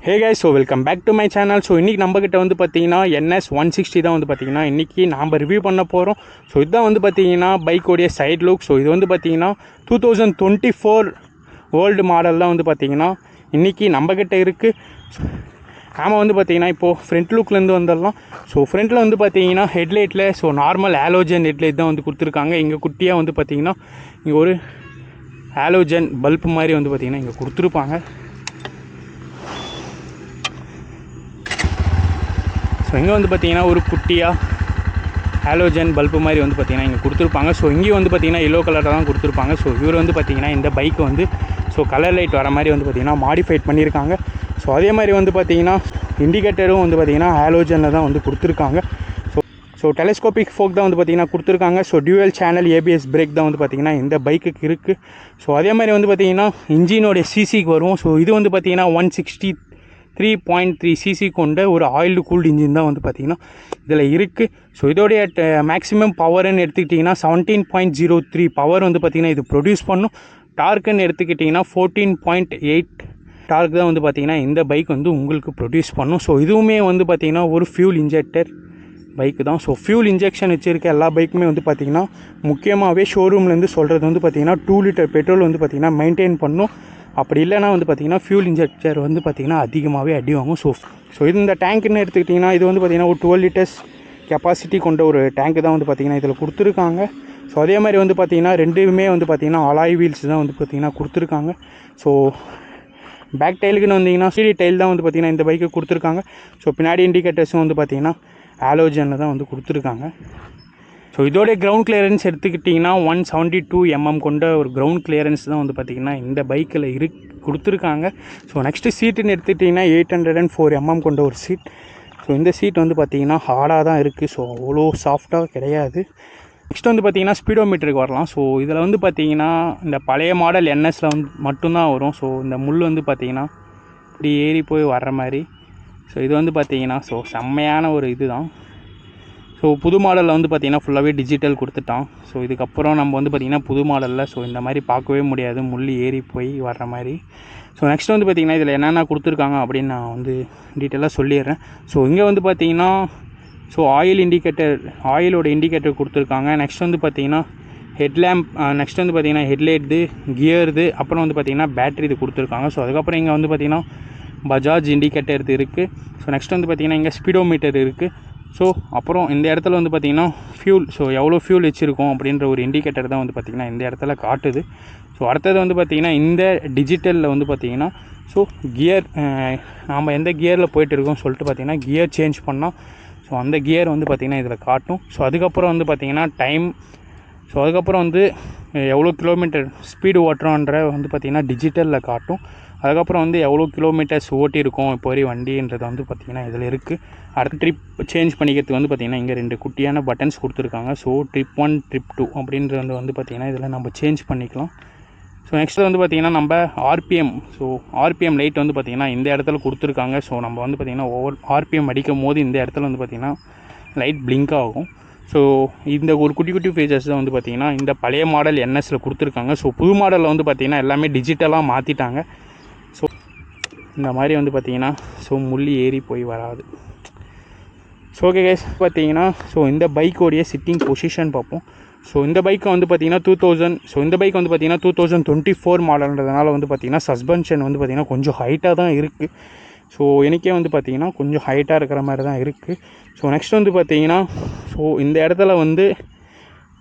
Hey guys, so welcome back to my channel. So இன்னைக்கு நம்ம கிட்ட வந்து பாத்தீங்கன்னா NS 160 தான் வந்து பாத்தீங்கன்னா இன்னைக்கு நாம ரிவ்யூ பண்ண போறோம். ஸோ இதுதான் வந்து பாத்தீங்கன்னா பைக்கோடைய சைட் லுக். ஸோ இது வந்து பாத்தீங்கன்னா 2024 ஓல்டு மாடல் தான் வந்து பாத்தீங்கன்னா இன்னைக்கு நம்ம கிட்ட இருக்கு. நாம வந்து பாத்தீங்கன்னா இப்போ ஃப்ரண்ட் லுக்லேருந்து வந்துடலாம். ஸோ ஃப்ரண்ட்டில் வந்து பார்த்தீங்கன்னா ஹெட்லைட்டில் ஸோ நார்மல் ஹாலோஜன் ஹெட்லைட் தான் வந்து கொடுத்துருக்காங்க. இங்கே குட்டியாக வந்து பார்த்தீங்கன்னா இங்கே ஒரு ஹாலோஜன் பல்ப் மாதிரி வந்து பார்த்தீங்கன்னா இங்கே கொடுத்துருப்பாங்க. ஸோ இங்கே வந்து பார்த்தீங்கன்னா ஒரு குட்டியாக ஹாலோஜன் பல்பு மாதிரி வந்து பார்த்திங்கன்னா இங்கே கொடுத்துருப்பாங்க. ஸோ இங்கேயும் வந்து பார்த்திங்கன்னா எல்லோ கலரில் தான் கொடுத்துருப்பாங்க. ஸோ இவர் வந்து பார்த்திங்கன்னா இந்த பைக் வந்து ஸோ கலர் லைட் வர மாதிரி வந்து பார்த்திங்கன்னா மாடிஃபைட் பண்ணியிருக்காங்க. ஸோ அதே மாதிரி வந்து பார்த்திங்கன்னா இண்டிகேட்டரும் வந்து பார்த்திங்கன்னா ஹாலோஜனில் தான் வந்து கொடுத்துருக்காங்க. ஸோ டெலஸ்கோபிக் ஃபோக் தான் வந்து பார்த்திங்கன்னா கொடுத்துருக்காங்க. So dual channel ABS break தான் வந்து பார்த்திங்கன்னா இந்த பைக்குக்கு இருக்குது. ஸோ அதே மாதிரி வந்து பார்த்திங்கன்னா இன்ஜினோடைய சிசிக்கு வரும். ஸோ இது வந்து பார்த்திங்கன்னா 163.3 சிசி கொண்ட ஒரு ஆயில்டு கூல்டு இன்ஜின் தான் வந்து பார்த்திங்கன்னா இதில் இருக்குது. ஸோ இதோடைய மேக்ஸிமம் பவர்னு எடுத்துக்கிட்டிங்கன்னா 17.03 பவர் வந்து பார்த்திங்கன்னா இது ப்ரொடியூஸ் பண்ணும். டார்க்குன்னு எடுத்துக்கிட்டிங்கன்னா 14.8 டார்க் தான் வந்து பார்த்திங்கன்னா இந்த பைக் வந்து உங்களுக்கு ப்ரொடியூஸ் பண்ணும். ஸோ இதுவுமே வந்து பார்த்திங்கன்னா ஒரு ஃபியூல் இன்ஜெக்டர் பைக்கு தான். ஸோ ஃபியூல் இன்ஜெக்ஷன் வச்சுருக்க எல்லா பைக்குமே வந்து பார்த்திங்கன்னா முக்கியமாகவே ஷோரூம்லேருந்து சொல்கிறது வந்து பார்த்திங்கன்னா 2 லிட்டர் பெட்ரோல் வந்து பார்த்திங்கன்னா மெயின்டைன் பண்ணும். அப்படி இல்லைனா வந்து பார்த்திங்கன்னா ஃபியூல் இன்ஜெக்டர் வந்து பார்த்திங்கன்னா அதிகமாகவே அடி வாங்கும். ஸோ இது இந்த டேங்க்குன்னு எடுத்துக்கிட்டிங்கன்னா இது வந்து பார்த்திங்கன்னா ஒரு 12 லிட்டர்ஸ் கெப்பாசிட்டி கொண்ட ஒரு டேங்க்கு தான் வந்து பார்த்திங்கன்னா இதில் கொடுத்துருக்காங்க. ஸோ அதே மாதிரி வந்து பார்த்திங்கன்னா ரெண்டுமே வந்து பார்த்திங்கன்னா அலாய் வீல்ஸ் தான் வந்து பார்த்திங்கன்னா கொடுத்துருக்காங்க. ஸோ பேக் டைலுக்குன்னு வந்தீங்கன்னா சிடி டைல் தான் வந்து பார்த்திங்கன்னா இந்த பைக்கு கொடுத்துருக்காங்க. ஸோ பின்னாடி இண்டிகேட்டர்ஸும் வந்து பார்த்திங்கன்னா ஹாலோஜனில் தான் வந்து கொடுத்துருக்காங்க. ஸோ இதோடைய கிரவுண்ட் கிளியரன்ஸ் எடுத்துக்கிட்டிங்கன்னா 172 mm கொண்ட ஒரு கிரவுண்ட் கிளியரன்ஸ் தான் வந்து பார்த்திங்கன்னா இந்த பைக்கில் கொடுத்துருக்காங்க. ஸோ நெக்ஸ்ட்டு சீட்டுன்னு எடுத்துக்கிட்டிங்கன்னா 804 mm கொண்ட ஒரு சீட். ஸோ இந்த சீட் வந்து பார்த்திங்கன்னா ஹார்டாக தான் இருக்குது. ஸோ அவ்வளோ சாஃப்டாக கிடையாது. நெக்ஸ்ட் வந்து பார்த்திங்கன்னா ஸ்பீடோமீட்டருக்கு வரலாம். ஸோ இதில் வந்து பார்த்திங்கன்னா இந்த பழைய மாடல் என்எஸில் வந்து மட்டும்தான் வரும். ஸோ இந்த முள் வந்து பார்த்திங்கன்னா இப்படி ஏறி போய் வர்ற மாதிரி. ஸோ இது வந்து பார்த்திங்கன்னா ஸோ செம்மையான ஒரு இது தான். ஸோ புது மாடலில் வந்து பார்த்திங்கன்னா ஃபுல்லாகவே டிஜிட்டல் கொடுத்துட்டான். ஸோ இதுக்கப்புறம் நம்ம வந்து பார்த்திங்கன்னா புது மாடலில் ஸோ இந்த மாதிரி பார்க்கவே முடியாது, முள் ஏறி போய் வர்ற மாதிரி. ஸோ நெக்ஸ்ட் வந்து பார்த்திங்கன்னா இதில் என்னென்ன கொடுத்துருக்காங்க அப்படின்னு நான் வந்து டீட்டெயிலாக சொல்லிடுறேன். ஸோ இங்கே வந்து பார்த்திங்கன்னா ஸோ ஆயிலோட இண்டிகேட்டர் கொடுத்துருக்காங்க. நெக்ஸ்ட் வந்து பார்த்திங்கன்னா ஹெட்லேம்ப், நெக்ஸ்ட் வந்து பார்த்திங்கன்னா ஹெட்லைட்டு, கியர்து, அப்புறம் வந்து பார்த்திங்கன்னா பேட்ரி இது கொடுத்துருக்காங்க. ஸோ அதுக்கப்புறம் இங்கே வந்து பார்த்திங்கன்னா பஜாஜ் இண்டிகேட்டர் இது இருக்குது. ஸோ நெக்ஸ்ட் வந்து பார்த்திங்கன்னா இங்கே ஸ்பீடோமீட்டர் இருக்குது. ஸோ அப்புறம் இந்த இடத்துல வந்து பார்த்திங்கன்னா ஃபியூல், ஸோ எவ்வளோ ஃபியூல் வச்சுருக்கோம் அப்படின்ற ஒரு இண்டிகேட்டர் தான் வந்து பார்த்திங்கன்னா இந்த இடத்துல காட்டுது. ஸோ அடுத்தது வந்து பார்த்திங்கன்னா இந்த டிஜிட்டலில் வந்து பார்த்திங்கன்னா ஸோ கியர், நாம் எந்த கியரில் போய்ட்டு இருக்கோம் சொல்லிட்டு பார்த்திங்கன்னா கியர் சேஞ்ச் பண்ணால் ஸோ அந்த கியர் வந்து பார்த்திங்கன்னா இதில் காட்டும். ஸோ அதுக்கப்புறம் வந்து பார்த்திங்கன்னா டைம், ஸோ அதுக்கப்புறம் வந்து எவ்வளோ கிலோமீட்டர் ஸ்பீடு ஓட்டுறோன்ற வந்து பார்த்திங்கன்னா டிஜிட்டலில் காட்டும். அதுக்கப்புறம் வந்து எவ்வளோ கிலோமீட்டர்ஸ் ஓட்டியிருக்கோம் இப்போ வரை வண்டின்றது வந்து பார்த்திங்கன்னா இதில் இருக்குது. அடுத்த ட்ரிப் சேஞ்ச் பண்ணிக்கிறதுக்கு வந்து பார்த்திங்கன்னா இங்கே 2 குட்டியான பட்டன்ஸ் கொடுத்துருக்காங்க. ஸோ ட்ரிப் 1 ட்ரிப் 2 அப்படின்றது வந்து பார்த்திங்கன்னா இதில் நம்ம சேஞ்ச் பண்ணிக்கலாம். ஸோ நெக்ஸ்ட்டு வந்து பார்த்திங்கன்னா நம்ம ஆர்பிஎம், ஸோ ஆர்பிஎம் லைட் வந்து பார்த்திங்கன்னா இந்த இடத்துல கொடுத்துருக்காங்க. ஸோ நம்ம வந்து பார்த்திங்கன்னா ஒவ்வொரு ஆர்பிஎம் அடிக்கும் போது இந்த இடத்துல வந்து பார்த்திங்கன்னா லைட் பிளிங்க் ஆகும். ஸோ இந்த ஒரு குட்டி ஃபீச்சர்ஸ் தான் வந்து பார்த்திங்கன்னா இந்த பழைய மாடல் என்எஸில் கொடுத்துருக்காங்க. ஸோ புது மாடலில் வந்து பார்த்திங்கன்னா எல்லாமே டிஜிட்டலாக மாற்றிட்டாங்க. ஸோ இந்த மாதிரி வந்து பார்த்திங்கன்னா ஸோ முள்ளி ஏறி போய் வராது. ஸோ ஓகே கைஸ், பார்த்திங்கன்னா ஸோ இந்த பைக்கோடைய சிட்டிங் பொசிஷன் பார்ப்போம். ஸோ இந்த பைக்கை வந்து பார்த்திங்கன்னா 2024 மாடல்ன்றதுனால வந்து பார்த்திங்கன்னா சஸ்பென்ஷன் வந்து பார்த்திங்கன்னா கொஞ்சம் ஹைட்டாக தான் இருக்குது. ஸோ எனக்கே வந்து பார்த்திங்கன்னா கொஞ்சம் ஹைட்டாக இருக்கிற மாதிரி தான் இருக்குது. ஸோ நெக்ஸ்ட் வந்து பார்த்திங்கன்னா ஸோ இந்த இடத்துல வந்து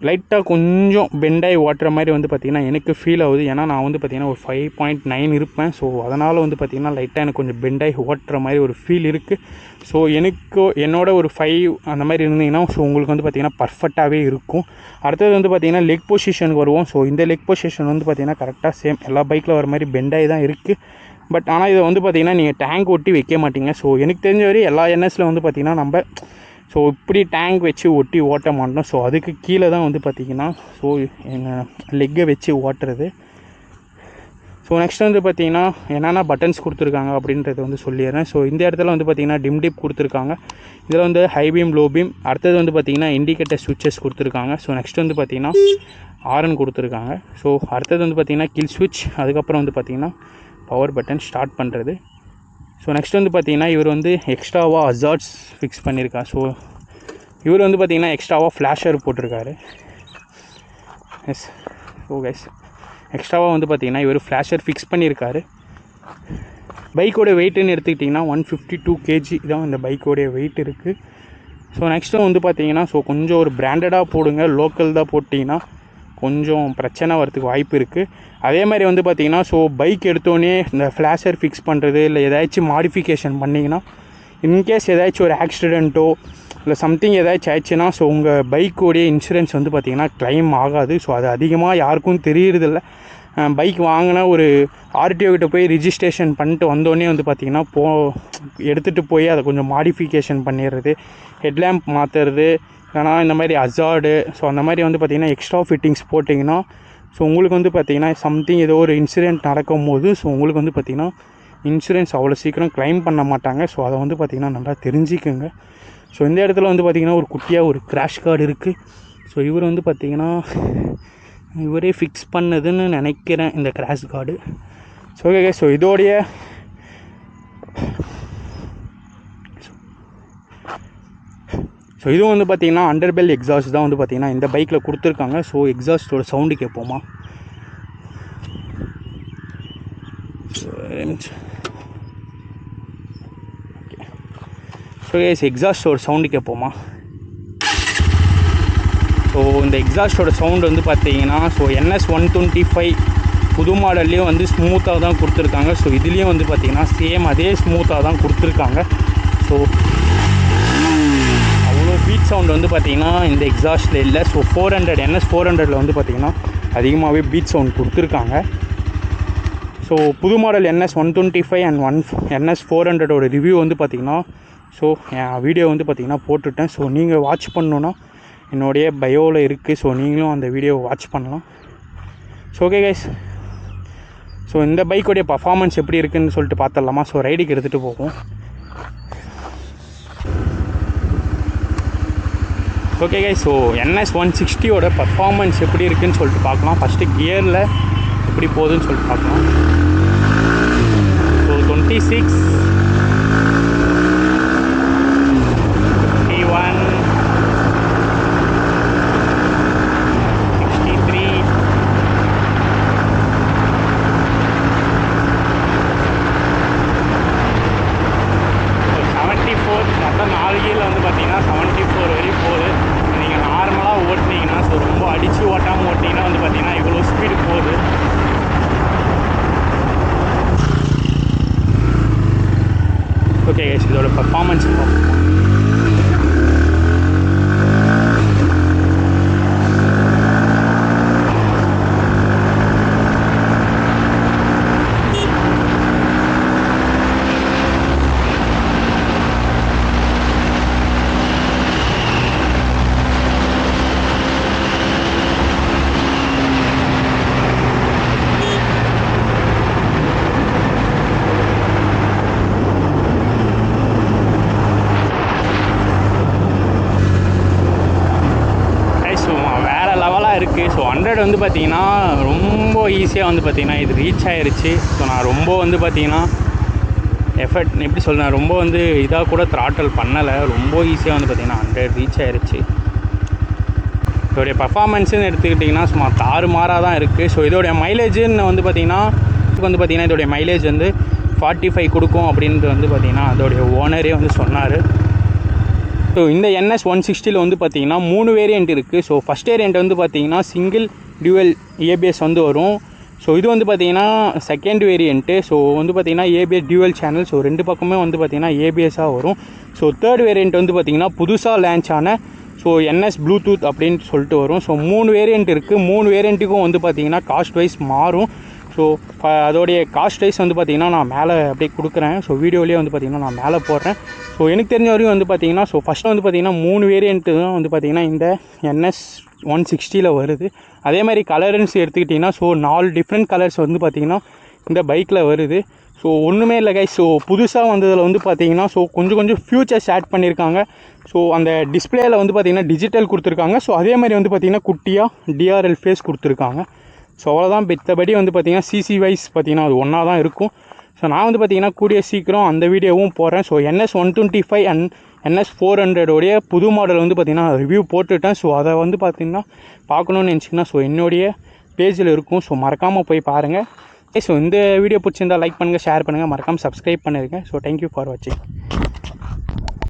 லைட்டாக கொஞ்சம் பெண்டாகி ஓட்டுற மாதிரி வந்து பார்த்திங்கன்னா எனக்கு ஃபீல் ஆகுது. ஏன்னா நான் வந்து பார்த்திங்கன்னா ஒரு 5.9 இருப்பேன். ஸோ அதனால் வந்து பார்த்திங்கன்னா லைட்டாக எனக்கு கொஞ்சம் பெண்டாகி ஓட்டுற மாதிரி ஒரு ஃபீல் இருக்குது. ஸோ என்னோட ஒரு 5 அந்த மாதிரி இருந்தீங்கன்னா ஸோ உங்களுக்கு வந்து பார்த்திங்கன்னா பர்ஃபெக்டாகவே இருக்கும். அடுத்தது வந்து பார்த்திங்கன்னா லெக் பொசிஷனுக்கு வருவோம். ஸோ இந்த லெக் பொசிஷன் வந்து பார்த்திங்கன்னா கரெக்டாக சேம் எல்லா பைக்கில் வர மாதிரி பெண்டாகி தான் இருக்குது. பட் ஆனால் இதை வந்து பார்த்திங்கன்னா நீங்கள் டேங்க் ஒட்டி வைக்க மாட்டீங்க. ஸோ எனக்கு தெரிஞ்ச வரை எல்லா என்எஸில் வந்து பார்த்திங்கன்னா நம்ம ஸோ இப்படி டேங்க் வச்சு ஒட்டி ஓட்ட மாட்டோம். ஸோ அதுக்கு கீழே தான் வந்து பார்த்திங்கன்னா ஸோ எங்கள் லெக்கை வச்சு ஓட்டுறது. ஸோ நெக்ஸ்ட் வந்து பார்த்திங்கன்னா என்னென்ன பட்டன்ஸ் கொடுத்துருக்காங்க அப்படின்றத வந்து சொல்லிடுறேன். ஸோ இந்த இடத்துல வந்து பார்த்திங்கன்னா டிம் டிப் கொடுத்துருக்காங்க. இதில் வந்து ஹை பீம், லோ பீம். அடுத்தது வந்து பார்த்திங்கன்னா இண்டிகேட்டர் சுவிட்சஸ் கொடுத்துருக்காங்க. ஸோ நெக்ஸ்ட் வந்து பார்த்திங்கன்னா ஆரன் கொடுத்துருக்காங்க. ஸோ அடுத்தது வந்து பார்த்திங்கன்னா கில் சுவிட்ச், அதுக்கப்புறம் வந்து பார்த்திங்கன்னா பவர் பட்டன் ஸ்டார்ட் பண்ணுறது. ஸோ நெக்ஸ்ட் வந்து பார்த்தீங்கன்னா இவர் வந்து எக்ஸ்ட்ராவாக அசார்ட்ஸ் ஃபிக்ஸ் பண்ணியிருக்கார். ஸோ இவர் வந்து பார்த்தீங்கன்னா எக்ஸ்ட்ராவாக ஃப்ளாஷர் போட்டிருக்காரு. எஸ். ஸோ கைஸ் எக்ஸ்ட்ராவாக வந்து பார்த்தீங்கன்னா இவர் ஃப்ளாஷர் ஃபிக்ஸ் பண்ணியிருக்காரு. பைக்கோட வெயிட்டுன்னு எடுத்துக்கிட்டிங்கன்னா 152 kg தான் இந்த பைக்கோடைய வெயிட் இருக்குது. ஸோ நெக்ஸ்ட்டு வந்து பார்த்தீங்கன்னா ஸோ கொஞ்சம் ஒரு பிராண்டடாக போடுங்க, லோக்கல் தான் போட்டிங்கன்னா கொஞ்சம் பிரச்சனை வரதுக்கு வாய்ப்பு இருக்குது. அதே மாதிரி வந்து பார்த்தீங்கன்னா ஸோ பைக் எடுத்தோடனே இந்த ஃப்ளாஷர் ஃபிக்ஸ் பண்ணுறது இல்லை ஏதாச்சும் மாடிஃபிகேஷன் பண்ணிங்கன்னா இன்கேஸ் ஏதாச்சும் ஒரு ஆக்சிடெண்ட்டோ இல்லை சம்திங் ஏதாச்சும் ஆயிடுச்சுன்னா ஸோ உங்கள் பைக்கோடைய இன்சூரன்ஸ் வந்து பார்த்திங்கன்னா க்ளைம் ஆகாது. ஸோ அது அதிகமாக யாருக்கும் தெரியறதில்ல. பைக் வாங்கினா ஒரு ஆர்டிஓ கிட்ட போய் ரிஜிஸ்ட்ரேஷன் பண்ணிட்டு வந்தோடனே வந்து பார்த்திங்கன்னா எடுத்துகிட்டு போய் அதை கொஞ்சம் மாடிஃபிகேஷன் பண்ணிடுறது, ஹெட்லேம்ப் மாற்றுறது, ஏன்னா இந்த மாதிரி அசார்டு ஸோ அந்த மாதிரி வந்து பார்த்திங்கன்னா எக்ஸ்ட்ரா ஃபிட்டிங்ஸ் போட்டிங்கன்னா ஸோ உங்களுக்கு வந்து பார்த்திங்கன்னா சம்திங் ஏதோ ஒரு இன்சிடெண்ட் நடக்கும் போது ஸோ உங்களுக்கு வந்து பார்த்திங்கன்னா இன்சூரன்ஸ் அவ்வளோ சீக்கிரம் க்ளைம் பண்ண மாட்டாங்க. ஸோ அதை வந்து பார்த்திங்கன்னா நல்லா தெரிஞ்சுக்குங்க. ஸோ இந்த இடத்துல வந்து பார்த்திங்கன்னா ஒரு குட்டியாக ஒரு கிராஷ் கார்டு இருக்குது. ஸோ இவர் வந்து பார்த்திங்கன்னா இவரே ஃபிக்ஸ் பண்ணதுன்னு நினைக்கிறேன் இந்த crash card. So okay. So இதோடைய ஸோ இதுவும் வந்து பார்த்திங்கன்னா அண்டர்பெல் எக்ஸாஸ்ட் தான் வந்து பார்த்திங்கன்னா இந்த பைக்கில் கொடுத்துருக்காங்க. ஸோ எக்ஸாஸ்ட்டோட சவுண்டு கேட்போமா? ஸோ எக்ஸாஸ்ட்டோட சவுண்டு கேட்போமா? ஸோ இந்த எக்ஸாஸ்ட்டோட சவுண்டு வந்து பார்த்திங்கன்னா ஸோ NS 125 புது மாடல்லையும் வந்து ஸ்மூத்தாக தான் கொடுத்துருக்காங்க. ஸோ இதுலேயும் வந்து பார்த்திங்கன்னா சேம் அதே ஸ்மூத்தாக தான் கொடுத்துருக்காங்க. ஸோ அவ்வளோ பீட் சவுண்ட் வந்து பார்த்திங்கன்னா இந்த எக்ஸாஸ்ட்டில் இல்லை. ஸோ 400 NS 400ல் வந்து பார்த்திங்கன்னா அதிகமாகவே பீட் சவுண்ட் கொடுத்துருக்காங்க. ஸோ புது மாடல் NS 125 அண்ட் NS 400ஓட ரிவ்யூ வந்து பார்த்திங்கன்னா ஸோ என் வீடியோ வந்து பார்த்திங்கன்னா போட்டுவிட்டேன். ஸோ நீங்கள் வாட்ச் பண்ணணுன்னா என்னுடைய பயோவில் இருக்குது. ஸோ நீங்களும் அந்த வீடியோவை வாட்ச் பண்ணலாம். So okay guys. ஸோ இந்த பைக்கோடைய பர்ஃபார்மன்ஸ் எப்படி இருக்குதுன்னு சொல்லிட்டு பார்த்துடலாமா? ஸோ ரைடுக்கு எடுத்துகிட்டு போவோம். Okay guys. ஸோ NS 160ஓட பர்ஃபார்மன்ஸ் எப்படி இருக்குதுன்னு சொல்லிட்டு பார்க்கலாம். ஃபஸ்ட்டு கியரில் எப்படி போகுதுன்னு சொல்லிட்டு பார்க்கலாம். ஸோ 26 ஓகே கைஸ், இதோட பர்ஃபார்மன்ஸ் பார்ப்போம். இருக்குது. ஸோ 100 வந்து பார்த்திங்கன்னா ரொம்ப ஈஸியாக வந்து பார்த்திங்கன்னா இது ரீச் ஆகிருச்சு. ஸோ நான் ரொம்ப வந்து பார்த்திங்கன்னா எஃபர்ட் எப்படி சொல்கிறேன், ரொம்ப வந்து இதாக கூட த்ராட்டல் பண்ணலை. ரொம்ப ஈஸியாக வந்து பார்த்திங்கன்னா 100 ரீச் ஆகிருச்சு. இதோடைய பர்ஃபார்மன்ஸுன்னு எடுத்துக்கிட்டிங்கன்னா சும்மா தாறுமாறாக தான் இருக்குது. ஸோ இதோடைய மைலேஜுன்னு வந்து பார்த்திங்கன்னா இதோடைய மைலேஜ் வந்து 45 கொடுக்கும் அப்படின்ட்டு வந்து பார்த்திங்கன்னா அதோடைய ஓனரே வந்து சொன்னார். ஸோ இந்த NS 160ல் வந்து பார்த்திங்கன்னா 3 வேரியண்ட் இருக்குது. ஸோ ஃபஸ்ட் வேரியண்ட் வந்து பார்த்திங்கன்னா சிங்கிள் டியூவல் ABS வந்து வரும். ஸோ இது வந்து பார்த்திங்கன்னா செகண்ட் வேரியண்ட்டு. ஸோ வந்து பார்த்திங்கன்னா ABS டியூவல் சேனல். ஸோ ரெண்டு பக்கமே வந்து பார்த்திங்கன்னா ABSாக வரும். ஸோ தேர்ட் வேரியண்ட் வந்து பார்த்திங்கன்னா புதுசாக லான்ச் ஆன ஸோ NS ப்ளூடூத் அப்படின்ட்டு சொல்லிட்டு வரும். ஸோ 3 வேரியண்ட் இருக்குது. 3 வேரியண்ட்டுக்கும் வந்து பார்த்திங்கன்னா காஸ்ட் வைஸ் மாறும். ஸோ அதோடைய காஸ்ட் வைஸ் வந்து பார்த்திங்கன்னா நான் மேலே அப்படியே கொடுக்குறேன். ஸோ வீடியோலேயே வந்து பார்த்திங்கன்னா நான் மேலே போடுறேன். ஸோ எனக்கு தெரிஞ்ச வரையும் வந்து பார்த்திங்கன்னா ஸோ ஃபஸ்ட்டு வந்து பார்த்திங்கன்னா 3 வேரியண்ட்டு தான் வந்து பார்த்திங்கன்னா இந்த NS 160ல் வருது. அதே மாதிரி கலர்ஸ் எடுத்துக்கிட்டிங்கன்னா ஸோ 4 டிஃப்ரெண்ட் கலர்ஸ் வந்து பார்த்திங்கன்னா இந்த பைக்கில் வருது. ஸோ ஒன்றுமே இல்லை கைஸ். ஸோ புதுசாக வந்ததில் வந்து பார்த்திங்கன்னா ஸோ கொஞ்சம் ஃபியூச்சர்ஸ் ஆட் பண்ணியிருக்காங்க. ஸோ அந்த டிஸ்பிளேயில் வந்து பார்த்திங்கன்னா டிஜிட்டல் கொடுத்துருக்காங்க. ஸோ அதே மாதிரி வந்து பார்த்திங்கன்னா குட்டியாக DRL ஃபேஸ் கொடுத்துருக்காங்க. ஸோ அவ்வளோதான். மற்றபடி வந்து பார்த்திங்கன்னா CC வைஸ் பார்த்திங்கன்னா அது ஒன்றா தான் இருக்கும். ஸோ நான் வந்து பார்த்திங்கன்னா கூடிய சீக்கிரம் அந்த வீடியோவும் போடுறேன். ஸோ NS125 அண்ட் NS400 புது மாடல் வந்து பார்த்திங்கன்னா ரிவ்யூ போட்டுவிட்டேன். ஸோ அதை வந்து பார்த்திங்கன்னா பார்க்கணுன்னு நினச்சிங்கன்னா ஸோ என்னுடைய பேஜில் இருக்கும். ஸோ மறக்காமல் போய் பாருங்கள். ஸோ இந்த வீடியோ பிடிச்சிருந்தால் லைக் பண்ணுங்கள், ஷேர் பண்ணுங்கள், மறக்காமல் சப்ஸ்கிரைப் பண்ணிருக்கேன். ஸோ தேங்க்யூ ஃபார் வாட்சிங்.